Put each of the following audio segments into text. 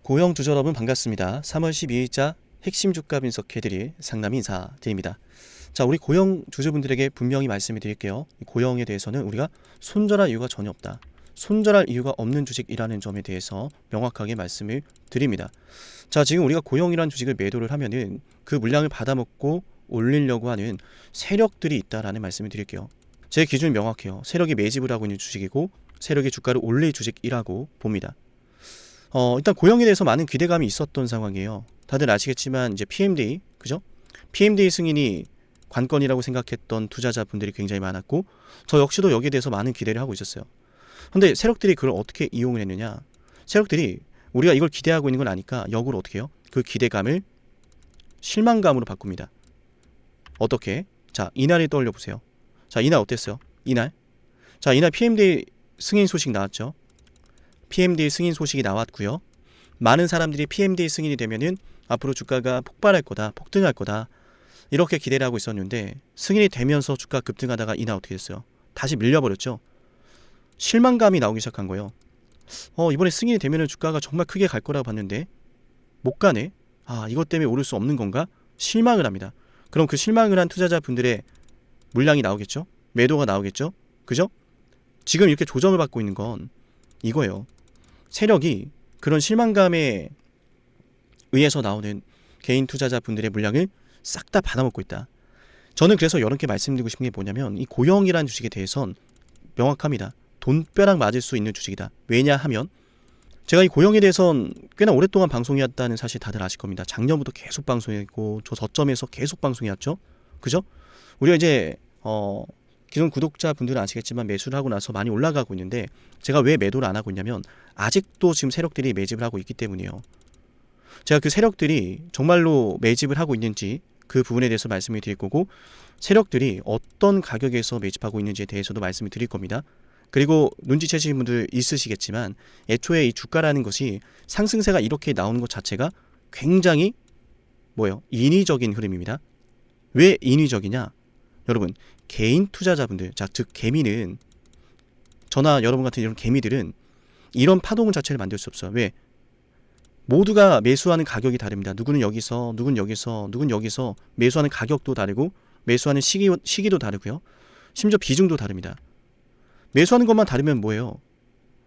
고영 주주 여러분 반갑습니다. 3월 12일자 핵심 주가 분석해드릴 상담 인사드립니다. 자, 우리 고영 주주분들에게 분명히 말씀을 드릴게요. 이 고영에 대해서는 우리가 손절할 이유가 전혀 없다. 손절할 이유가 없는 주식이라는 점에 대해서 명확하게 말씀을 드립니다. 자, 지금 우리가 고영이라는 주식을 매도를 하면은 그 물량을 받아먹고 올리려고 하는 세력들이 있다라는 말씀을 드릴게요. 제 기준이 명확해요. 세력이 매집을 하고 있는 주식이고 세력이 주가를 올릴 주식이라고 봅니다. 일단 고영에 대해서 많은 기대감이 있었던 상황이에요. 다들 아시겠지만 이제 PMD, 그죠? PMD 승인이 관건이라고 생각했던 투자자분들이 굉장히 많았고 저 역시도 여기에 대해서 많은 기대를 하고 있었어요. 근데 세력들이 그걸 어떻게 이용을 했느냐? 세력들이 우리가 이걸 기대하고 있는 걸 아니까 역으로 어떻게 해요? 그 기대감을 실망감으로 바꿉니다. 어떻게? 자, 이날을 떠올려 보세요. 자, 이날 어땠어요? 이날? 자, 이날 PMD 승인 소식 나왔죠? PMD 승인 소식이 나왔고요. 많은 사람들이 PMD 승인이 되면은 앞으로 주가가 폭발할 거다, 폭등할 거다 이렇게 기대를 하고 있었는데 승인이 되면서 주가 급등하다가 이날 어떻게 됐어요? 다시 밀려버렸죠. 실망감이 나오기 시작한 거예요. 이번에 승인이 되면은 주가가 정말 크게 갈 거라고 봤는데 못 가네. 이것 때문에 오를 수 없는 건가? 실망을 합니다. 그럼 그 실망을 한 투자자분들의 물량이 나오겠죠? 매도가 나오겠죠? 그죠? 지금 이렇게 조정을 받고 있는 건 이거예요. 세력이 그런 실망감에 의해서 나오는 개인 투자자분들의 물량을 싹 다 받아먹고 있다. 저는 그래서 이렇게 말씀드리고 싶은 게 뭐냐면 이 고영이라는 주식에 대해선 명확합니다. 돈벼락 맞을 수 있는 주식이다. 왜냐하면 제가 이 고영에 대해선 꽤나 오랫동안 방송이었다는 사실 다들 아실 겁니다. 작년부터 계속 방송했고 저 저점에서 계속 방송이었죠. 그죠? 우리가 이제 기존 구독자분들은 아시겠지만 매수를 하고 나서 많이 올라가고 있는데 제가 왜 매도를 안 하고 있냐면 아직도 지금 세력들이 매집을 하고 있기 때문이에요. 제가 그 세력들이 정말로 매집을 하고 있는지 그 부분에 대해서 말씀을 드릴 거고 세력들이 어떤 가격에서 매집하고 있는지에 대해서도 말씀을 드릴 겁니다. 그리고 눈치채시는 분들 있으시겠지만 애초에 이 주가라는 것이 상승세가 이렇게 나오는 것 자체가 굉장히 인위적인 흐름입니다. 왜 인위적이냐? 여러분 개인 투자자분들, 즉 개미는 저나 여러분 같은 이런 개미들은 이런 파동 자체를 만들 수 없어요. 왜? 모두가 매수하는 가격이 다릅니다. 누구는 여기서, 누구는 여기서, 누구는 여기서 매수하는 가격도 다르고 매수하는 시기도 다르고요. 심지어 비중도 다릅니다. 매수하는 것만 다르면 뭐예요?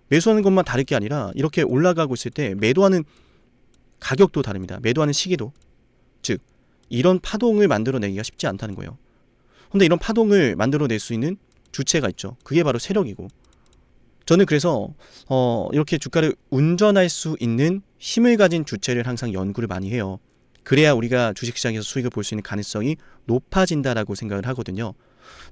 매수하는 것만 다를 게 아니라 이렇게 올라가고 있을 때 매도하는 가격도 다릅니다. 매도하는 시기도. 즉 이런 파동을 만들어내기가 쉽지 않다는 거예요. 근데 이런 파동을 만들어낼 수 있는 주체가 있죠. 그게 바로 세력이고 저는 그래서 이렇게 주가를 운전할 수 있는 힘을 가진 주체를 항상 연구를 많이 해요. 그래야 우리가 주식시장에서 수익을 볼 수 있는 가능성이 높아진다라고 생각을 하거든요.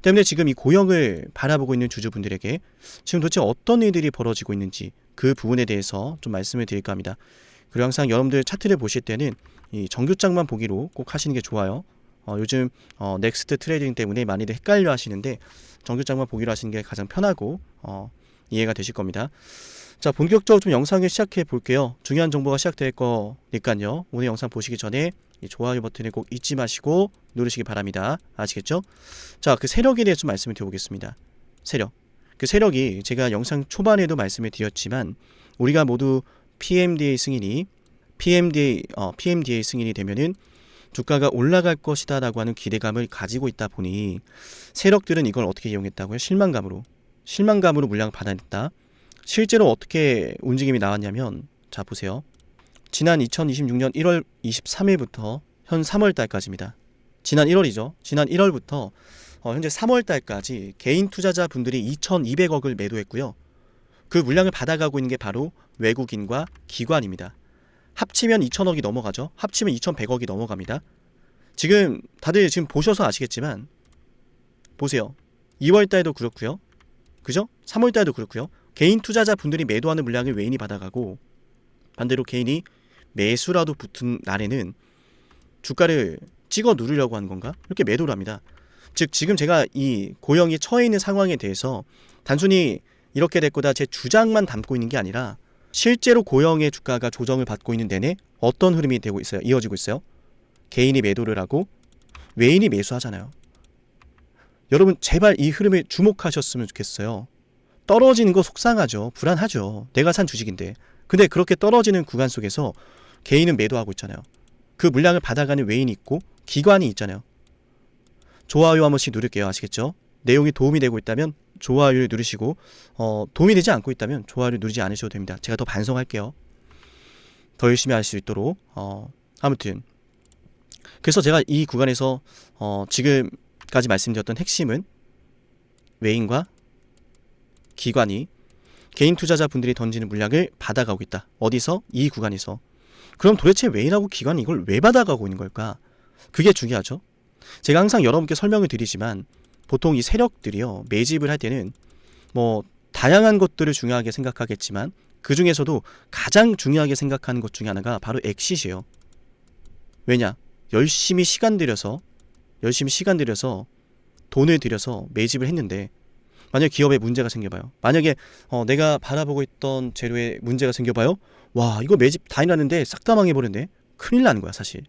때문에 지금 이 고영을 바라보고 있는 주주분들에게 지금 도대체 어떤 일들이 벌어지고 있는지 그 부분에 대해서 좀 말씀을 드릴까 합니다. 그리고 항상 여러분들 차트를 보실 때는 이 정규장만 보기로 꼭 하시는 게 좋아요. 요즘 넥스트 트레이딩 때문에 많이들 헷갈려 하시는데 정규장만 보기로 하시는 게 가장 편하고 이해가 되실 겁니다. 자, 본격적으로 좀 영상을 시작해 볼게요. 중요한 정보가 시작될 거니까요. 오늘 영상 보시기 전에 이 좋아요 버튼을 꼭 잊지 마시고 누르시기 바랍니다. 아시겠죠? 자, 그 세력에 대해서 좀 말씀을 드려보겠습니다. 세력. 그 세력이 제가 영상 초반에도 말씀을 드렸지만 우리가 모두 PMDA 승인이 되면은 주가가 올라갈 것이다라고 하는 기대감을 가지고 있다 보니 세력들은 이걸 어떻게 이용했다고요? 실망감으로 물량을 받아냈다. 실제로 어떻게 움직임이 나왔냐면 자 보세요. 지난 2026년 1월 23일부터 현 3월 달까지입니다. 지난 1월이죠. 지난 1월부터 현재 3월 달까지 개인 투자자분들이 2,200억을 매도했고요. 그 물량을 받아가고 있는 게 바로 외국인과 기관입니다. 합치면 2,000억이 넘어가죠. 합치면 2,100억이 넘어갑니다. 지금 다들 지금 보셔서 아시겠지만 보세요. 2월 달도 그렇고요. 그죠? 3월 달도 그렇고요. 개인 투자자 분들이 매도하는 물량을 외인이 받아가고 반대로 개인이 매수라도 붙은 날에는 주가를 찍어 누르려고 하는 건가? 이렇게 매도를 합니다. 즉 지금 제가 이 고영이 처해 있는 상황에 대해서 단순히 이렇게 될 거다 제 주장만 담고 있는 게 아니라 실제로 고영의 주가가 조정을 받고 있는 내내 어떤 흐름이 되고 있어요? 이어지고 있어요. 개인이 매도를 하고 외인이 매수하잖아요. 여러분 제발 이 흐름에 주목하셨으면 좋겠어요. 떨어지는 거 속상하죠. 불안하죠. 내가 산 주식인데. 근데 그렇게 떨어지는 구간 속에서 개인은 매도하고 있잖아요. 그 물량을 받아가는 외인이 있고 기관이 있잖아요. 좋아요 한 번씩 누를게요. 아시겠죠? 내용이 도움이 되고 있다면 좋아요를 누르시고 도움이 되지 않고 있다면 좋아요를 누르지 않으셔도 됩니다. 제가 더 반성할게요. 더 열심히 할 수 있도록. 아무튼 그래서 제가 이 구간에서 지금까지 말씀드렸던 핵심은 외인과 기관이 개인 투자자분들이 던지는 물량을 받아가고 있다. 어디서? 이 구간에서. 그럼 도대체 외인하고 기관이 이걸 왜 받아가고 있는 걸까? 그게 중요하죠. 제가 항상 여러분께 설명을 드리지만 보통 이 세력들이요, 매집을 할 때는 뭐 다양한 것들을 중요하게 생각하겠지만 그 중에서도 가장 중요하게 생각하는 것 중에 하나가 바로 엑싯이에요. 왜냐? 열심히 시간 들여서 돈을 들여서 매집을 했는데 만약에 기업에 문제가 생겨봐요. 만약에 내가 바라보고 있던 재료에 문제가 생겨봐요. 와, 이거 매집 다 해놨는데 싹 다 망해버렸네. 큰일 나는 거야 사실.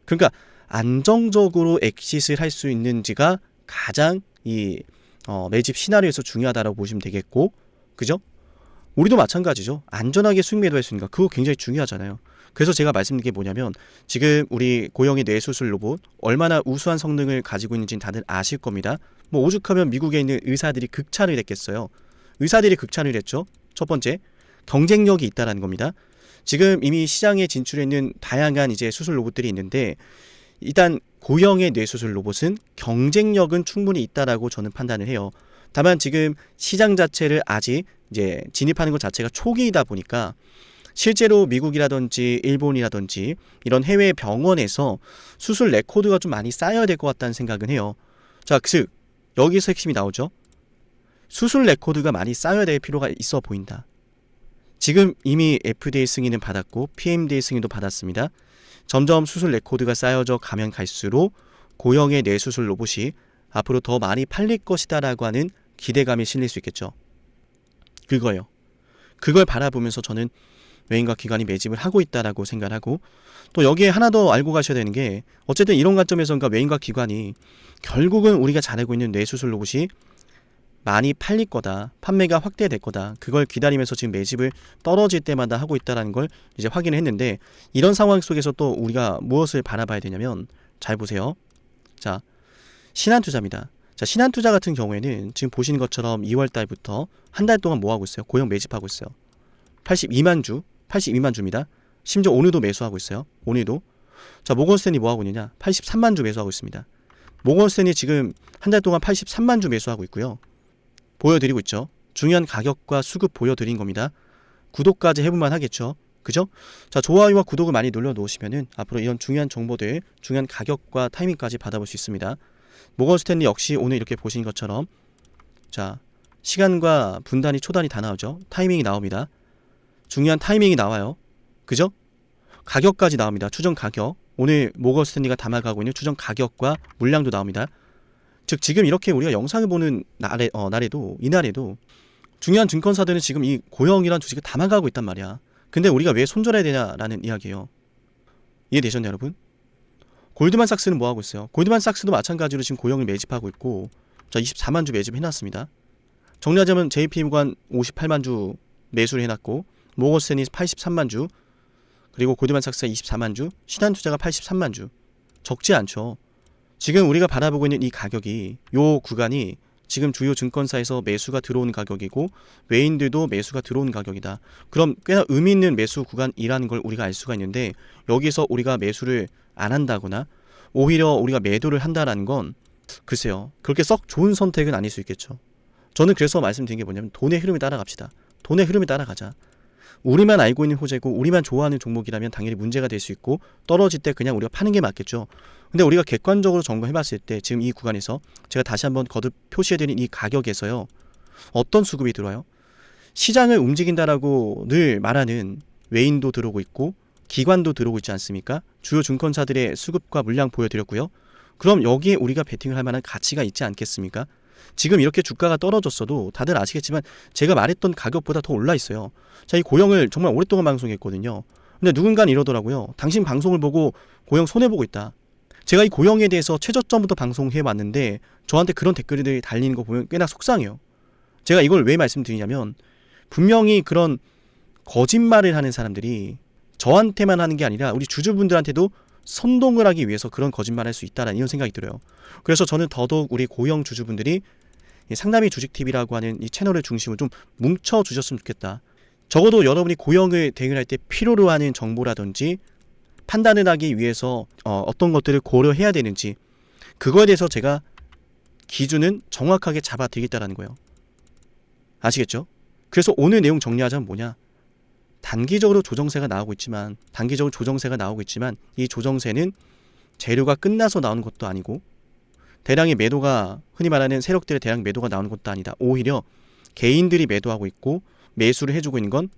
그러니까 안정적으로 엑싯을 할 수 있는지가 가장 이 매집 시나리오에서 중요하다고 보시면 되겠고, 그죠? 우리도 마찬가지죠. 안전하게 수익 매도할 수 있는가, 그거 굉장히 중요하잖아요. 그래서 제가 말씀드린 게 뭐냐면 지금 우리 고영의 뇌수술 로봇 얼마나 우수한 성능을 가지고 있는지는 다들 아실 겁니다. 뭐 오죽하면 미국에 있는 의사들이 극찬을 했겠어요. 의사들이 극찬을 했죠. 첫 번째, 경쟁력이 있다라는 겁니다. 지금 이미 시장에 진출해 있는 다양한 이제 수술 로봇들이 있는데 일단 고영의 뇌수술 로봇은 경쟁력은 충분히 있다라고 저는 판단을 해요. 다만 지금 시장 자체를 아직 이제 진입하는 것 자체가 초기이다 보니까 실제로 미국이라든지 일본이라든지 이런 해외 병원에서 수술 레코드가 좀 많이 쌓여야 될 것 같다는 생각은 해요. 자, 즉 여기서 핵심이 나오죠. 수술 레코드가 많이 쌓여야 될 필요가 있어 보인다. 지금 이미 FDA 승인은 받았고 PMDA 승인도 받았습니다. 점점 수술 레코드가 쌓여져 가면 갈수록 고영의 뇌수술 로봇이 앞으로 더 많이 팔릴 것이다라고 하는 기대감이 실릴 수 있겠죠. 그거예요. 그걸 바라보면서 저는 외인과 기관이 매집을 하고 있다라고 생각을 하고, 또 여기에 하나 더 알고 가셔야 되는 게 어쨌든 이런 관점에서 그러니까 외인과 기관이 결국은 우리가 잘 알고 있는 뇌수술 로봇이 많이 팔릴 거다, 판매가 확대될 거다, 그걸 기다리면서 지금 매집을 떨어질 때마다 하고 있다는 걸 이제 확인을 했는데, 이런 상황 속에서 또 우리가 무엇을 바라봐야 되냐면, 잘 보세요. 자, 신한투자입니다. 자, 신한투자 같은 경우에는 지금 보시는 것처럼 2월 달부터 한 달 동안 뭐 하고 있어요? 고영 매집하고 있어요. 82만 주입니다. 심지어 오늘도 매수하고 있어요. 오늘도. 자, 모건스탠리 뭐 하고 있느냐? 83만 주 매수하고 있습니다. 모건스탠리 지금 한 달 동안 83만 주 매수하고 있고요. 보여드리고 있죠. 중요한 가격과 수급 보여드린 겁니다. 구독까지 해보면 하겠죠. 그죠? 자, 좋아요와 구독을 많이 눌러 놓으시면은 앞으로 이런 중요한 정보들, 중요한 가격과 타이밍까지 받아볼 수 있습니다. 모건스탠리 역시 오늘 이렇게 보신 것처럼 자, 시간과 분단위, 초단위 다 나오죠. 타이밍이 나옵니다. 중요한 타이밍이 나와요. 그죠? 가격까지 나옵니다. 추정 가격. 오늘 모건스탠리가 담아가고 있는 추정 가격과 물량도 나옵니다. 즉 지금 이렇게 우리가 영상을 보는 이날에도 중요한 증권사들은 지금 이 고영이란 주식을 담아가고 있단 말이야. 근데 우리가 왜 손절해야 되냐라는 이야기예요. 이해되셨나요, 여러분? 골드만삭스는 뭐 하고 있어요? 골드만삭스도 마찬가지로 지금 고영을 매집하고 있고, 자, 24만 주 매집해놨습니다. 정리하자면 JP모건 58만 주 매수를 해놨고, 모건스탠리 83만 주, 그리고 골드만삭스가 24만 주, 신한투자가 83만 주. 적지 않죠. 지금 우리가 바라보고 있는 이 가격이, 요 구간이 지금 주요 증권사에서 매수가 들어오는 가격이고 외인들도 매수가 들어오는 가격이다. 그럼 꽤나 의미 있는 매수 구간이라는 걸 우리가 알 수가 있는데, 여기서 우리가 매수를 안 한다거나 오히려 우리가 매도를 한다라는 건 글쎄요, 그렇게 썩 좋은 선택은 아닐 수 있겠죠. 저는 그래서 말씀드린 게 뭐냐면 돈의 흐름에 따라갑시다. 돈의 흐름에 따라가자. 우리만 알고 있는 호재고 우리만 좋아하는 종목이라면 당연히 문제가 될 수 있고 떨어질 때 그냥 우리가 파는 게 맞겠죠. 근데 우리가 객관적으로 점검해봤을 때 지금 이 구간에서 제가 다시 한번 거듭 표시해드린 이 가격에서요, 어떤 수급이 들어와요? 시장을 움직인다라고 늘 말하는 외인도 들어오고 있고 기관도 들어오고 있지 않습니까? 주요 증권사들의 수급과 물량 보여드렸고요. 그럼 여기에 우리가 베팅을 할 만한 가치가 있지 않겠습니까? 지금 이렇게 주가가 떨어졌어도 다들 아시겠지만 제가 말했던 가격보다 더 올라 있어요. 자, 이 고영을 정말 오랫동안 방송했거든요. 근데 누군가는 이러더라고요. 당신 방송을 보고 고영 손해보고 있다. 제가 이 고영에 대해서 최저점부터 방송해 왔는데 저한테 그런 댓글들이 달리는 거 보면 꽤나 속상해요. 제가 이걸 왜 말씀드리냐면 분명히 그런 거짓말을 하는 사람들이 저한테만 하는 게 아니라 우리 주주분들한테도 선동을 하기 위해서 그런 거짓말을 할 수 있다라는 이런 생각이 들어요. 그래서 저는 더더욱 우리 고영 주주분들이 이 상남이 주식TV라고 하는 이 채널을 중심으로 좀 뭉쳐주셨으면 좋겠다. 적어도 여러분이 고영을 대응할 때 필요로 하는 정보라든지 판단을 하기 위해서 어떤 것들을 고려해야 되는지 그거에 대해서 제가 기준은 정확하게 잡아드리겠다라는 거예요. 아시겠죠? 그래서 오늘 내용 정리하자면 뭐냐? 단기적으로 조정세가 나오고 있지만 이 조정세는 재료가 끝나서 나오는 것도 아니고 대량의 매도가 흔히 말하는 세력들의 대량 매도가 나오는 것도 아니다. 오히려 개인들이 매도하고 있고 매수를 해주고 있는 건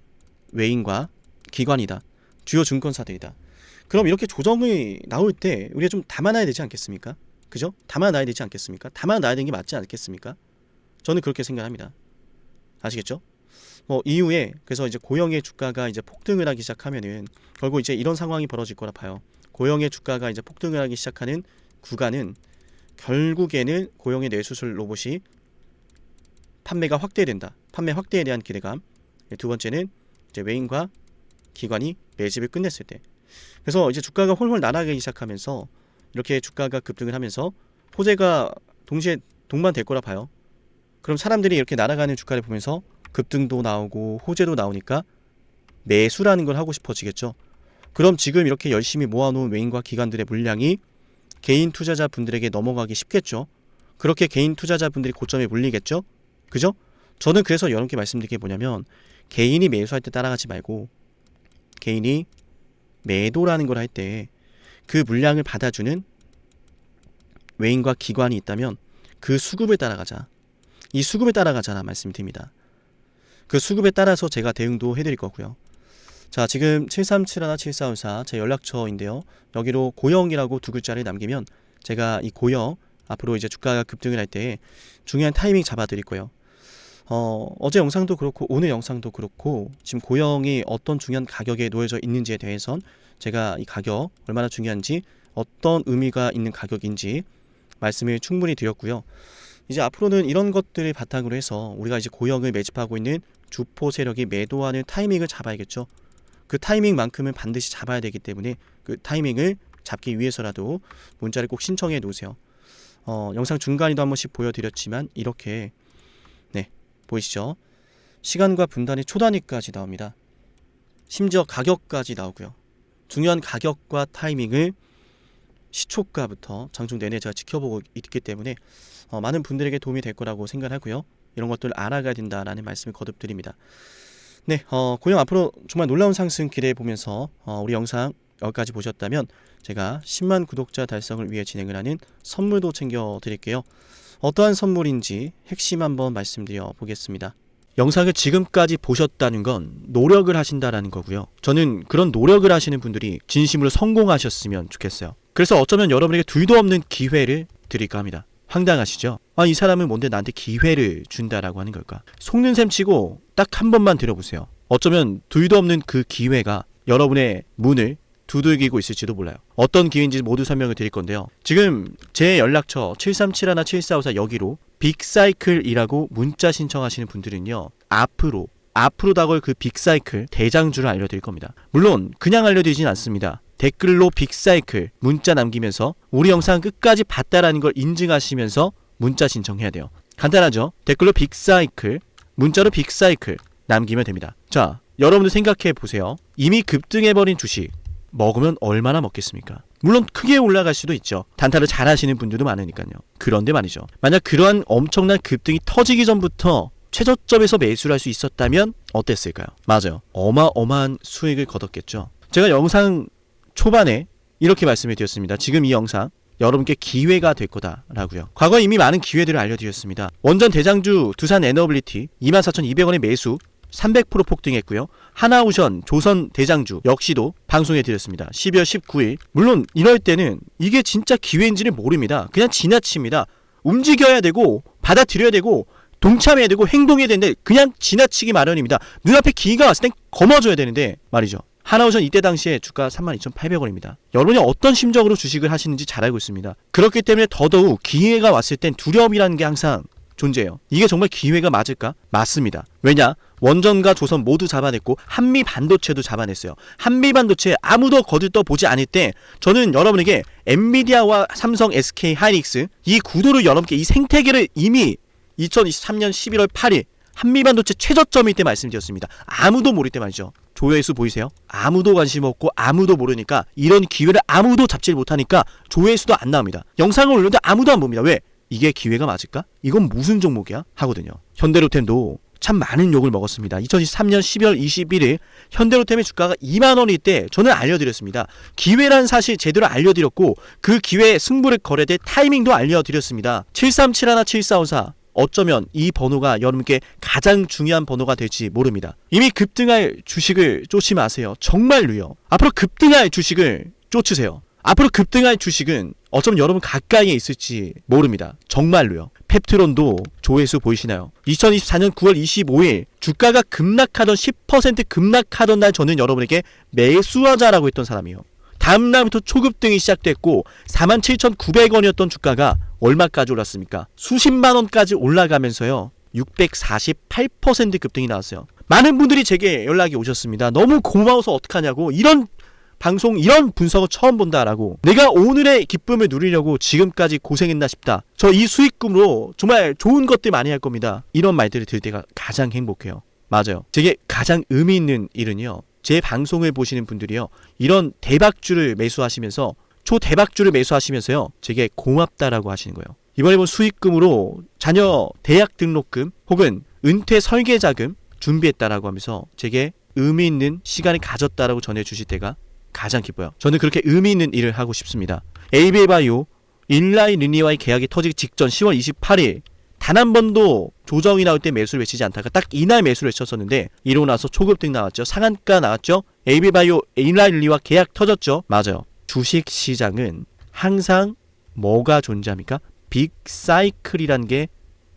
외인과 기관이다. 주요 증권사들이다. 그럼 이렇게 조정이 나올 때 우리가 좀 담아놔야 되지 않겠습니까? 그죠? 담아놔야 되지 않겠습니까? 담아놔야 되는 게 맞지 않겠습니까? 저는 그렇게 생각합니다. 아시겠죠? 이후에 그래서 이제 고영의 주가가 이제 폭등을 하기 시작하면은 결국 이제 이런 상황이 벌어질 거라 봐요. 고영의 주가가 이제 폭등을 하기 시작하는 구간은 결국에는 고영의 뇌수술 로봇이 판매가 확대된다. 판매 확대에 대한 기대감. 두 번째는 이제 외인과 기관이 매집을 끝냈을 때. 그래서 이제 주가가 홀홀 날아가기 시작하면서 이렇게 주가가 급등을 하면서 호재가 동시에 동반될 거라 봐요. 그럼 사람들이 이렇게 날아가는 주가를 보면서 급등도 나오고 호재도 나오니까 매수라는 걸 하고 싶어지겠죠. 그럼 지금 이렇게 열심히 모아놓은 외인과 기관들의 물량이 개인 투자자분들에게 넘어가기 쉽겠죠. 그렇게 개인 투자자분들이 고점에 물리겠죠. 그죠? 저는 그래서 여러분께 말씀드린 게 뭐냐면 개인이 매수할 때 따라가지 말고 개인이 매도라는 걸 할 때 그 물량을 받아주는 외인과 기관이 있다면 그 수급을 따라가자. 이 수급에 따라가자라 말씀드립니다. 그 수급에 따라서 제가 대응도 해드릴 거고요. 자, 지금 7371 7454 제 연락처인데요. 여기로 고영이라고 두 글자를 남기면 제가 이 고영 앞으로 이제 주가가 급등을 할 때 중요한 타이밍 잡아드릴 거예요. 어제 영상도 그렇고 오늘 영상도 그렇고 지금 고영이 어떤 중요한 가격에 놓여져 있는지에 대해선 제가 이 가격 얼마나 중요한지 어떤 의미가 있는 가격인지 말씀을 충분히 드렸고요. 이제 앞으로는 이런 것들을 바탕으로 해서 우리가 이제 고영을 매집하고 있는 주포 세력이 매도하는 타이밍을 잡아야겠죠. 그 타이밍만큼은 반드시 잡아야 되기 때문에 그 타이밍을 잡기 위해서라도 문자를 꼭 신청해 놓으세요. 영상 중간에도 한 번씩 보여드렸지만 이렇게 보이시죠? 시간과 분단의 초단위까지 나옵니다. 심지어 가격까지 나오고요. 중요한 가격과 타이밍을 시초가부터 장중 내내 제가 지켜보고 있기 때문에 많은 분들에게 도움이 될 거라고 생각하고요. 이런 것들 알아가야 된다라는 말씀을 거듭드립니다. 네, 고영 앞으로 정말 놀라운 상승 기대해 보면서 우리 영상 여기까지 보셨다면 제가 10만 구독자 달성을 위해 진행을 하는 선물도 챙겨 드릴게요. 어떠한 선물인지 핵심 한번 말씀드려 보겠습니다. 영상을 지금까지 보셨다는 건 노력을 하신다라는 거고요. 저는 그런 노력을 하시는 분들이 진심으로 성공하셨으면 좋겠어요. 그래서 어쩌면 여러분에게 둘도 없는 기회를 드릴까 합니다. 황당하시죠? 이 사람은 뭔데 나한테 기회를 준다라고 하는 걸까? 속는 셈 치고 딱 한 번만 들어보세요. 어쩌면 둘도 없는 그 기회가 여러분의 문을 두들기고 있을지도 몰라요. 어떤 기회인지 모두 설명을 드릴 건데요. 지금 제 연락처 7371 7454 여기로 빅사이클이라고 문자 신청하시는 분들은요. 앞으로 다가올 그 빅사이클 대장주를 알려드릴 겁니다. 물론 그냥 알려드리진 않습니다. 댓글로 빅사이클 문자 남기면서 우리 영상 끝까지 봤다라는 걸 인증하시면서 문자 신청해야 돼요. 간단하죠? 댓글로 빅사이클, 문자로 빅사이클 남기면 됩니다. 자, 여러분들 생각해 보세요. 이미 급등해버린 주식 먹으면 얼마나 먹겠습니까? 물론 크게 올라갈 수도 있죠. 단타를 잘 하시는 분들도 많으니까요. 그런데 말이죠. 만약 그러한 엄청난 급등이 터지기 전부터 최저점에서 매수를 할 수 있었다면 어땠을까요? 맞아요. 어마어마한 수익을 거뒀겠죠. 제가 영상 초반에 이렇게 말씀을 드렸습니다. 지금 이 영상 여러분께 기회가 될 거다라고요. 과거에 이미 많은 기회들을 알려드렸습니다. 원전 대장주 두산 에너빌리티 24,200원의 매수 300% 폭등했고요. 하나오션 조선 대장주 역시도 방송해 드렸습니다. 12월 19일. 물론 이럴 때는 이게 진짜 기회인지를 모릅니다. 그냥 지나칩니다. 움직여야 되고 받아들여야 되고 동참해야 되고 행동해야 되는데 그냥 지나치기 마련입니다. 눈앞에 기회가 왔을 땐 거머줘야 되는데 말이죠. 하나오션 이때 당시에 주가 32,800원입니다. 여러분이 어떤 심정으로 주식을 하시는지 잘 알고 있습니다. 그렇기 때문에 더더욱 기회가 왔을 땐 두려움이라는 게 항상 존재해요. 이게 정말 기회가 맞을까? 맞습니다. 왜냐? 원전과 조선 모두 잡아냈고 한미 반도체도 잡아냈어요. 한미 반도체 아무도 거들떠 보지 않을 때 저는 여러분에게 엔비디아와 삼성, SK 하이닉스 이 구도를 여러분께 이 생태계를 이미 2023년 11월 8일 한미 반도체 최저점일 때 말씀드렸습니다. 아무도 모를 때 말이죠. 조회수 보이세요? 아무도 관심 없고 아무도 모르니까 이런 기회를 아무도 잡지 못하니까 조회수도 안 나옵니다. 영상을 올렸는데 아무도 안 봅니다. 왜? 이게 기회가 맞을까? 이건 무슨 종목이야? 하거든요. 현대로템도 참 많은 욕을 먹었습니다. 2023년 12월 21일 현대로템의 주가가 2만원일 때 저는 알려드렸습니다. 기회란 사실 제대로 알려드렸고 그 기회에 승부를 걸어야 될 타이밍도 알려드렸습니다. 7371, 7454 어쩌면 이 번호가 여러분께 가장 중요한 번호가 될지 모릅니다. 이미 급등할 주식을 쫓지 마세요. 정말로요. 앞으로 급등할 주식을 쫓으세요. 앞으로 급등할 주식은 어쩌면 여러분 가까이에 있을지 모릅니다. 정말로요. 펩트론도 조회수 보이시나요? 2024년 9월 25일 주가가 급락하던 10% 급락하던 날 저는 여러분에게 매수하자라고 했던 사람이에요. 다음 날부터 초급등이 시작됐고 47,900원이었던 주가가 얼마까지 올랐습니까? 수십만 원까지 올라가면서요. 648% 급등이 나왔어요. 많은 분들이 제게 연락이 오셨습니다. 너무 고마워서 어떡하냐고. 이런 방송, 이런 분석을 처음 본다라고. 내가 오늘의 기쁨을 누리려고 지금까지 고생했나 싶다. 저 이 수익금으로 정말 좋은 것들 많이 할 겁니다. 이런 말들을 들을 때가 가장 행복해요. 맞아요. 제게 가장 의미 있는 일은요. 제 방송을 보시는 분들이요. 이런 대박주를 매수하시면서 초대박주를 매수하시면서요. 제게 고맙다라고 하시는 거예요. 이번에 본 수익금으로 자녀 대학 등록금 혹은 은퇴 설계자금 준비했다라고 하면서 제게 의미 있는 시간을 가졌다라고 전해주실 때가 가장 기뻐요. 저는 그렇게 의미 있는 일을 하고 싶습니다. 에이비바이오 일라이 리니와의 계약이 터지기 직전 10월 28일 단 한 번도 조정이 나올 때 매수를 외치지 않다가 딱 이날 매수를 외쳤었는데 이러고 나서 초급등 나왔죠. 상한가 나왔죠. 에이비바이오 일라이 리니와 계약 터졌죠. 맞아요. 주식시장은 항상 뭐가 존재합니까? 빅사이클이란 게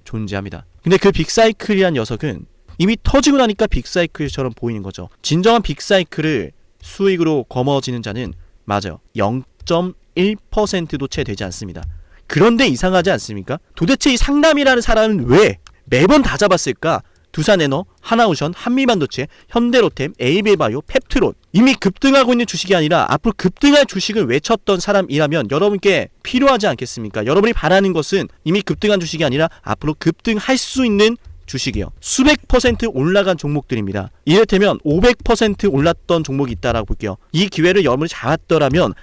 존재합니다. 근데 그 빅사이클이란 녀석은 이미 터지고 나니까 빅사이클처럼 보이는 거죠. 진정한 빅사이클을 수익으로 거머쥐는 자는 맞아요. 0.1%도 채 되지 않습니다. 그런데 이상하지 않습니까? 도대체 이 상남이라는 사람은 왜 매번 다 잡았을까? 두산에너, 하나오션, 한미반도체, 현대로템, 에이비바이오, 펩트론 이미 급등하고 있는 주식이 아니라 앞으로 급등할 주식을 외쳤던 사람이라면 여러분께 필요하지 않겠습니까? 여러분이 바라는 것은 이미 급등한 주식이 아니라 앞으로 급등할 수 있는 주식이요. 수백 퍼센트 올라간 종목들입니다. 이를테면 500% 올랐던 종목이 있다라고 볼게요. 이 기회를 여러분이 잡았더라면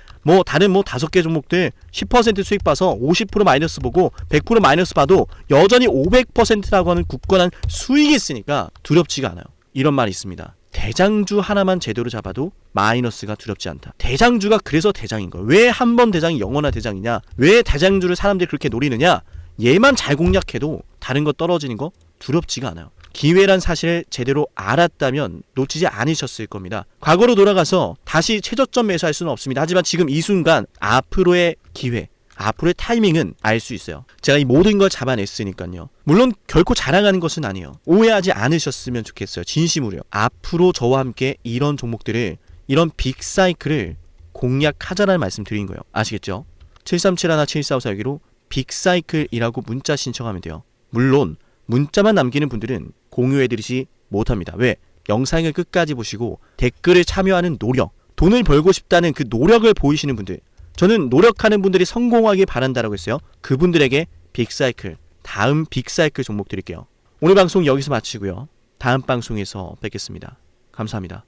다른 5개 종목들 10% 수익 봐서 50% 마이너스 보고 100% 마이너스 봐도 여전히 500%라고 하는 굳건한 수익이 있으니까 두렵지가 않아요. 이런 말이 있습니다. 대장주 하나만 제대로 잡아도 마이너스가 두렵지 않다. 대장주가 그래서 대장인 거예요. 왜 한 번 대장이 영원한 대장이냐? 왜 대장주를 사람들이 그렇게 노리느냐? 얘만 잘 공략해도 다른 거 떨어지는 거 두렵지가 않아요. 기회란 사실을 제대로 알았다면 놓치지 않으셨을 겁니다. 과거로 돌아가서 다시 최저점 매수할 수는 없습니다. 하지만 지금 이 순간 앞으로의 기회, 앞으로의 타이밍은 알 수 있어요. 제가 이 모든 걸 잡아냈으니까요. 물론 결코 자랑하는 것은 아니에요. 오해하지 않으셨으면 좋겠어요. 진심으로요. 앞으로 저와 함께 이런 종목들을, 이런 빅사이클을 공략하자라는 말씀 드린 거예요. 아시겠죠? 7371, 7454 여기로 빅사이클이라고 문자 신청하면 돼요. 물론 문자만 남기는 분들은 공유해드리지 못합니다. 왜? 영상을 끝까지 보시고 댓글을 참여하는 노력, 돈을 벌고 싶다는 그 노력을 보이시는 분들, 저는 노력하는 분들이 성공하길 바란다라고 했어요. 그분들에게 빅사이클, 다음 빅사이클 종목 드릴게요. 오늘 방송 여기서 마치고요. 다음 방송에서 뵙겠습니다. 감사합니다.